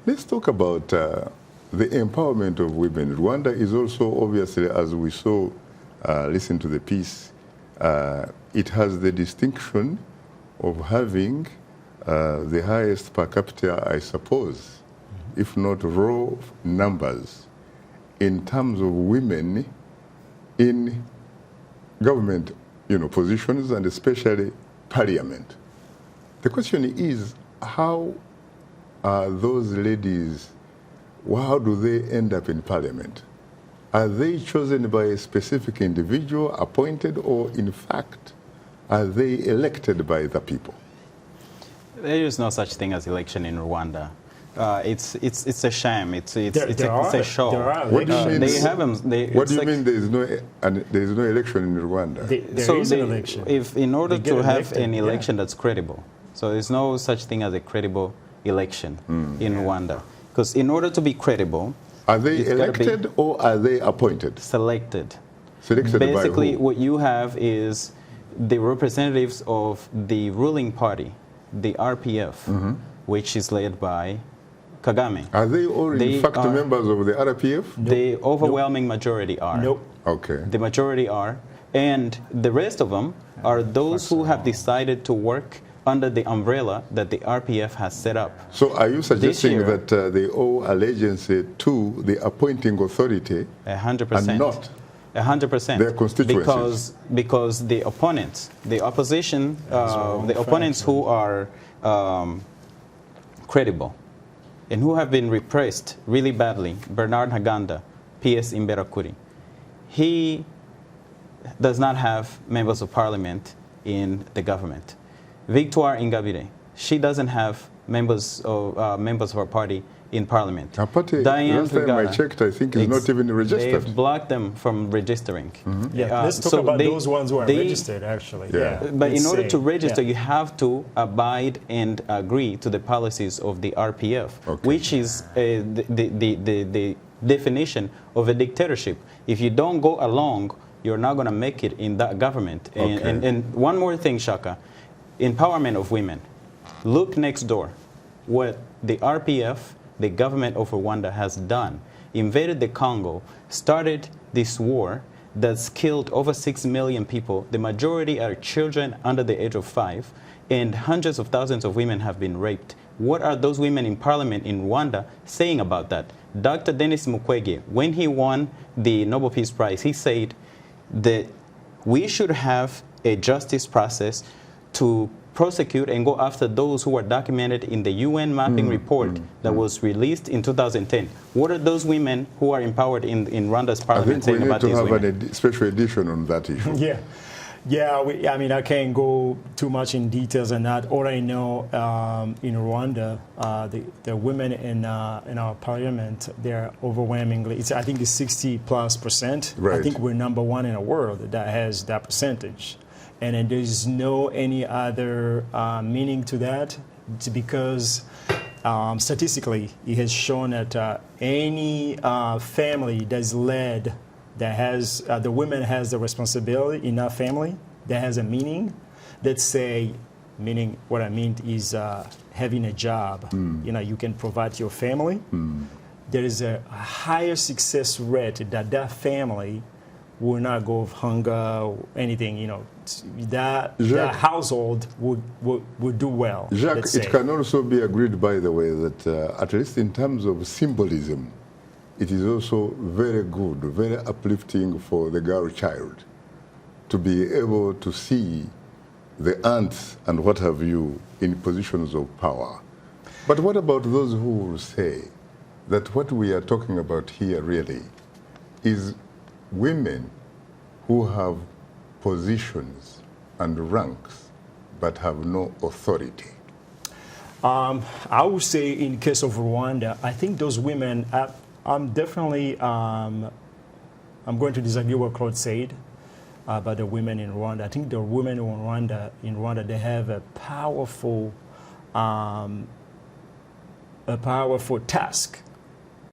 Let's talk about the empowerment of women. Rwanda is also, obviously, as we saw, listen to the piece, it has the distinction of having the highest per capita, I suppose, if not raw numbers, in terms of women in government, positions, and especially parliament. The question is, how are those ladies, how do they end up in parliament? Are they chosen by a specific individual, appointed, or in fact, are they elected by the people? There is no such thing as election in Rwanda. It's a sham. It's a show. What do you mean? What do you mean there is no election in Rwanda? There is an election. In order to have an election that's credible, so there's no such thing as a credible election in Rwanda. Because in order to be credible, are they elected or are they appointed? Selected. Selected Basically, by who? what you have is the representatives of the ruling party, the RPF, which is led by Kagame. Are they all in fact members of the RPF? The overwhelming majority are. Nope. Okay. The majority are. And the rest of them are those who have decided to work under the umbrella that the RPF has set up. So are you suggesting that they owe allegiance to the appointing authority 100%. and not 100%. their constituencies? Because the opponents, the opposition, the opponents who are credible and who have been repressed really badly, Bernard Ntaganda, PS Imberakuri, he does not have members of parliament in the government. Victoire Ingabire, she doesn't have members of her party in parliament. Her party, last time I checked, I think is not even registered. They've blocked them from registering. Yeah, let's talk about those ones who are registered, actually. Yeah. But in order to register, you have to abide and agree to the policies of the RPF, which is the definition of a dictatorship. If you don't go along, you're not going to make it in that government. And one more thing, Shaka. Empowerment of women. Look next door. What the RPF, the government of Rwanda, has done. Invaded the Congo, started this war that's killed over 6 million people. The majority are children under the age of 5, and hundreds of thousands of women have been raped. What are those women in parliament in Rwanda saying about that? Dr. Denis Mukwege, when he won the Nobel Peace Prize, he said that we should have a justice process to prosecute and go after those who were documented in the UN mapping report that was released in 2010. What are those women who are empowered in Rwanda's parliament saying about these women? I think we need to have a special edition on that issue. I mean, I can't go too much in details on that. All I know, in Rwanda, the women in our parliament, they're overwhelmingly, I think it's 60+%. Right. I think we're #1 in the world that has that percentage. And then there's no any other meaning to that. It's because statistically, it has shown that any family that's led, that has, the women has the responsibility in that family, that has a meaning. Let's say, meaning what I mean is having a job. You can provide your family. There is a higher success rate that family will not go of hunger or anything, that household would do well. Jacques, it can also be agreed, by the way, that at least in terms of symbolism, it is also very good, very uplifting for the girl child to be able to see the aunts and what have you in positions of power. But what about those who will say that what we are talking about here really is women who have positions and ranks but have no authority? I would say in case of Rwanda, I think those women, I'm definitely, I'm going to disagree with what Claude said about the women in Rwanda. I think the women in Rwanda, they have a powerful task